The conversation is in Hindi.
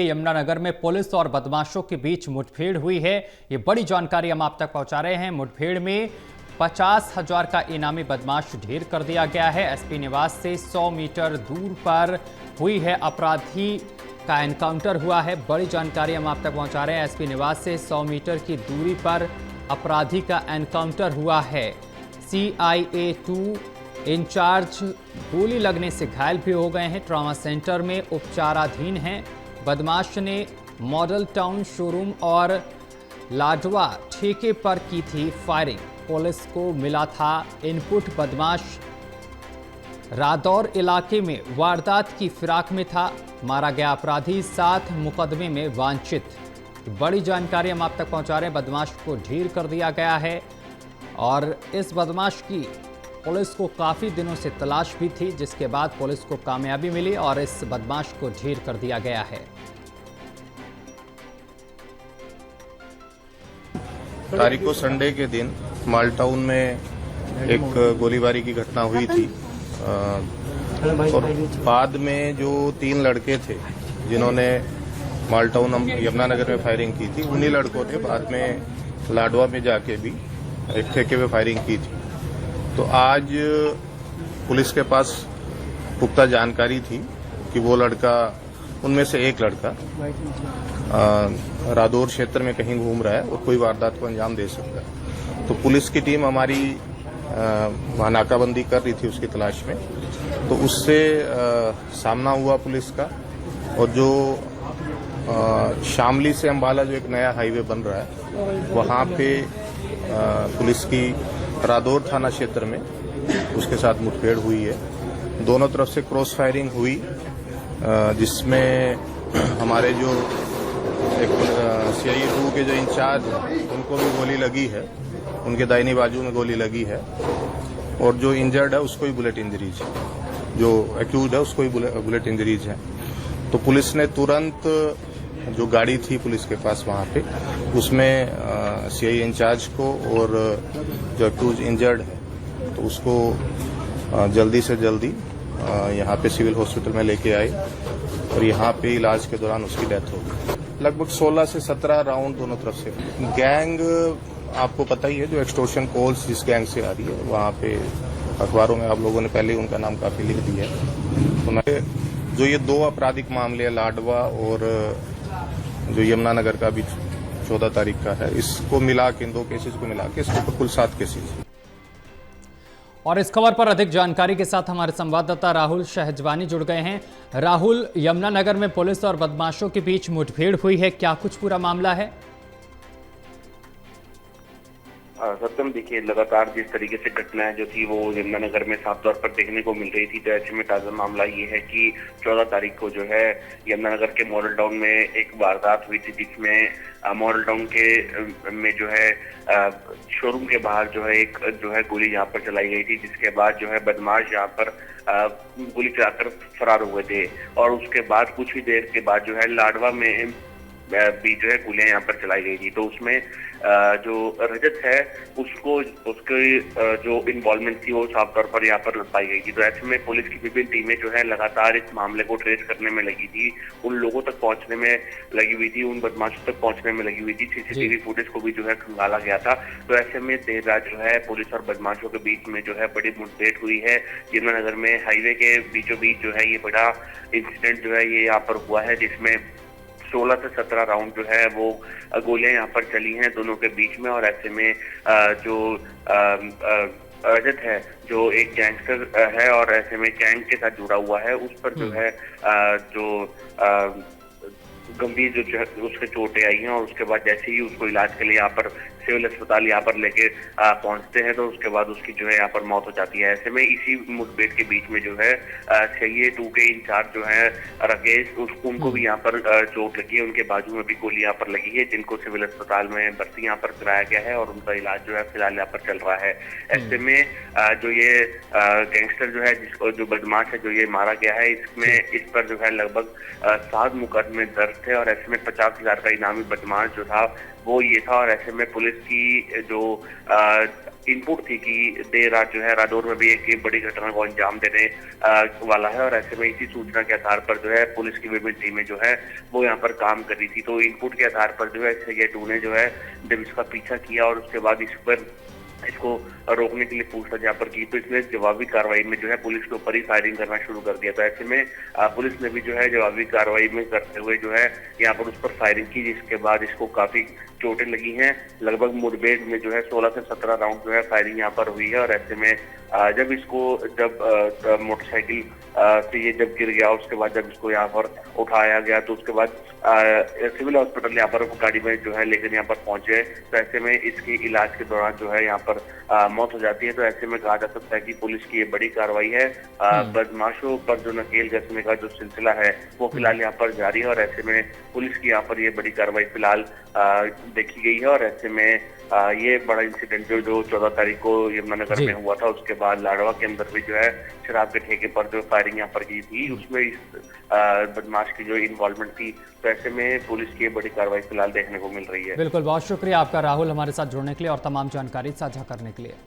यमुनानगर में पुलिस और बदमाशों के बीच मुठभेड़ हुई है। ये बड़ी जानकारी हम आप तक पहुंचा रहे हैं। मुठभेड़ में 50,000 का इनामी बदमाश ढेर कर दिया गया है। एसपी निवास से 100 मीटर दूर पर हुई है अपराधी का एनकाउंटर हुआ है। बड़ी जानकारी हम आप तक पहुंचा रहे हैं। एसपी निवास से 100 मीटर की दूरी पर अपराधी का एनकाउंटर हुआ है। CIA 2 इंचार्ज गोली लगने से घायल भी हो गए हैं। ट्रॉमा सेंटर में उपचाराधीन हैं। बदमाश ने मॉडल टाउन शोरूम और लाडवा ठेके पर की थी फायरिंग। पुलिस को मिला था इनपुट। बदमाश रादौर इलाके में वारदात की फिराक में था। मारा गया अपराधी 7 मुकदमे में वांछित। बड़ी जानकारी हम आप तक पहुंचा रहे हैं। बदमाश को ढेर कर दिया गया है और इस बदमाश की पुलिस को काफी दिनों से तलाश भी थी, जिसके बाद पुलिस को कामयाबी मिली और इस बदमाश को ढेर कर दिया गया है। तारीख को संडे के दिन मालटाउन में एक गोलीबारी की घटना हुई थी और बाद में जो 3 लड़के थे जिन्होंने मालटाउन यमुनानगर में फायरिंग की थी, उन्हीं लड़कों ने बाद में लाडवा में जाके भी एक ठेके में फायरिंग की थी। तो आज पुलिस के पास पुख्ता जानकारी थी कि वो लड़का, उनमें से एक लड़का रादौर क्षेत्र में कहीं घूम रहा है और कोई वारदात को अंजाम दे सकता है। तो पुलिस की टीम हमारी वहां नाकाबंदी कर रही थी उसकी तलाश में। तो उससे सामना हुआ पुलिस का और जो शामली से अंबाला जो एक नया हाईवे बन रहा है, वहां पे पुलिस की रादौर थाना क्षेत्र में उसके साथ मुठभेड़ हुई है। दोनों तरफ से क्रॉस फायरिंग हुई, जिसमें हमारे जो एक CIA 2 के जो इंचार्ज हैं उनको भी गोली लगी है, उनके दाहिनी बाजू में गोली लगी है और जो इंजर्ड है उसको भी बुलेट इंजरीज है, जो एक्यूज है उसको भी बुलेट इंजरीज है। तो पुलिस ने तुरंत जो गाड़ी थी पुलिस के पास वहां पे, उसमें CIA इंचार्ज को और जो एक्यूज इंजर्ड है तो उसको जल्दी से जल्दी यहाँ पे सिविल हॉस्पिटल में लेके आए और यहाँ पे इलाज के दौरान उसकी डेथ हो गई। लगभग 16 से 17 राउंड दोनों तरफ से। गैंग आपको पता ही है, जो एक्सटोर्शन कॉल्स जिस गैंग से आ रही है, वहाँ पे अखबारों में आप लोगों ने पहले उनका नाम काफी लिख दिया है। तो जो ये 2 आपराधिक मामले है, लाडवा और जो यमुनानगर का भी 14 तारीख का है, इसको मिला के, इन 2 केसेस को मिला के इसके ऊपर कुल 7 केसेस। और इस खबर पर अधिक जानकारी के साथ हमारे संवाददाता राहुल शहजवानी जुड़ गए हैं। राहुल, यमुनानगर में पुलिस और बदमाशों के बीच मुठभेड़ हुई है, क्या कुछ पूरा मामला है? सत्यम, देखिए, लगातार जिस तरीके से घटनाएं जो थी वो यमुनानगर में साफ तौर पर देखने को मिल रही थी, तो ऐसे में ताजा मामला ये है कि 14 तारीख को जो है यमुनानगर के मॉडल टाउन में एक वारदात हुई थी, जिसमें मॉडल टाउन के में जो है शोरूम के बाहर जो है एक जो है गोली यहाँ पर चलाई गई थी, जिसके बाद जो है बदमाश यहाँ पर गोली चलाकर फरार हुए थे और उसके बाद कुछ ही देर के बाद जो है लाडवा में भी जो है गोलियां यहाँ पर चलाई गई थी। तो उसमें जो रजत है उसकी जो इन्वॉल्वमेंट थी वो साफ तौर पर यहाँ पर पाई गई थी। तो ऐसे में पुलिस की विभिन्न टीमें जो है लगातार इस मामले को ट्रेस करने में लगी थी, उन लोगों तक पहुंचने में लगी हुई थी, उन बदमाशों तक पहुंचने में लगी हुई थी। CCTV फुटेज को भी जो है खंगाला गया था। तो ऐसे में देर रात जो है पुलिस और बदमाशों के बीच में जो है बड़ी मुठभेड़ हुई है। यमुनानगर में हाईवे के बीचों बीच जो है ये बड़ा इंसिडेंट जो है ये यहाँ पर हुआ है, जिसमें 16 से 17 राउंड जो है वो गोलियां यहाँ पर चली हैं दोनों के बीच में। और ऐसे में जो रजत है जो एक गैंगस्टर है और ऐसे में गैंग के साथ जुड़ा हुआ है, उस पर जो है जो गंभीर जो उसके चोटें आई हैं और उसके बाद जैसे ही उसको इलाज के लिए यहाँ पर सिविल अस्पताल यहाँ पर लेके पहुंचते हैं तो उसके बाद उसकी जो है यहाँ पर मौत हो जाती है। ऐसे में इसी मुठभेड़ के बीच में जो है CIA 2 के इंचार्ज जो है राकेश, उनको भी यहाँ पर चोट लगी है, उनके बाजू में भी गोली यहाँ पर लगी है, जिनको सिविल अस्पताल में भर्ती यहाँ पर कराया गया है और उनका इलाज जो है फिलहाल यहाँ पर चल रहा है। ऐसे में जो ये गैंगस्टर जो है जो बदमाश है जो ये मारा गया है, इसमें इस पर जो है लगभग 7 मुकदमे दर्ज गिरफ्त है और ऐसे में 50,000 का इनामी बदमाश जो था वो ये था। और ऐसे में पुलिस की जो इनपुट थी कि देर रात जो है रादौर में भी एक बड़ी घटना को अंजाम देने वाला है और ऐसे में इसी सूचना के आधार पर जो है पुलिस की विभिन्न टीमें जो है वो यहाँ पर काम कर रही थी। तो इनपुट के आधार पर जो है SIA-2 ने जो है जब इसका पीछा किया और उसके बाद इसको रोकने के लिए पूछताछ यहाँ पर की, तो इसने जवाबी कार्रवाई में जो है पुलिस के ऊपर ही फायरिंग करना शुरू कर दिया। तो ऐसे में पुलिस ने भी जो है जवाबी कार्रवाई में करते हुए जो है यहाँ पर उस पर फायरिंग की, जिसके बाद इसको काफी चोटें लगी हैं। लगभग मुठभेड़ में जो है 16 से 17 राउंड जो है फायरिंग यहाँ पर हुई है। और ऐसे में जब मोटरसाइकिल से ये जब गिर गया, उसके बाद जब इसको यहाँ पर उठाया गया तो उसके बाद सिविल हॉस्पिटल यहाँ पर गाड़ी में जो है लेकर यहाँ पर पहुंचे। तो ऐसे में इसकी इलाज के दौरान जो है यहाँ पर मौत हो जाती है। तो ऐसे में कहा जा सकता है कि पुलिस की ये बड़ी कार्रवाई है। बदमाशों पर जो नकेल कसने का जो सिलसिला है वो फिलहाल यहाँ पर जारी है और ऐसे में पुलिस की यहाँ पर ये बड़ी कार्रवाई फिलहाल देखी गई है। और ऐसे में ये बड़ा इंसिडेंट जो 14 तारीख को यमुनानगर में हुआ था, उसके बाद लाडवा के अंदर भी जो है शराब के ठेके पर जो फायरिंग यहाँ पर की थी, उसमें इस बदमाश की जो इन्वॉल्वमेंट थी। तो ऐसे में पुलिस की बड़ी कार्रवाई फिलहाल देखने को मिल रही है। बिल्कुल, बहुत शुक्रिया आपका राहुल हमारे साथ जुड़ने के लिए और तमाम जानकारी साझा करने के लिए।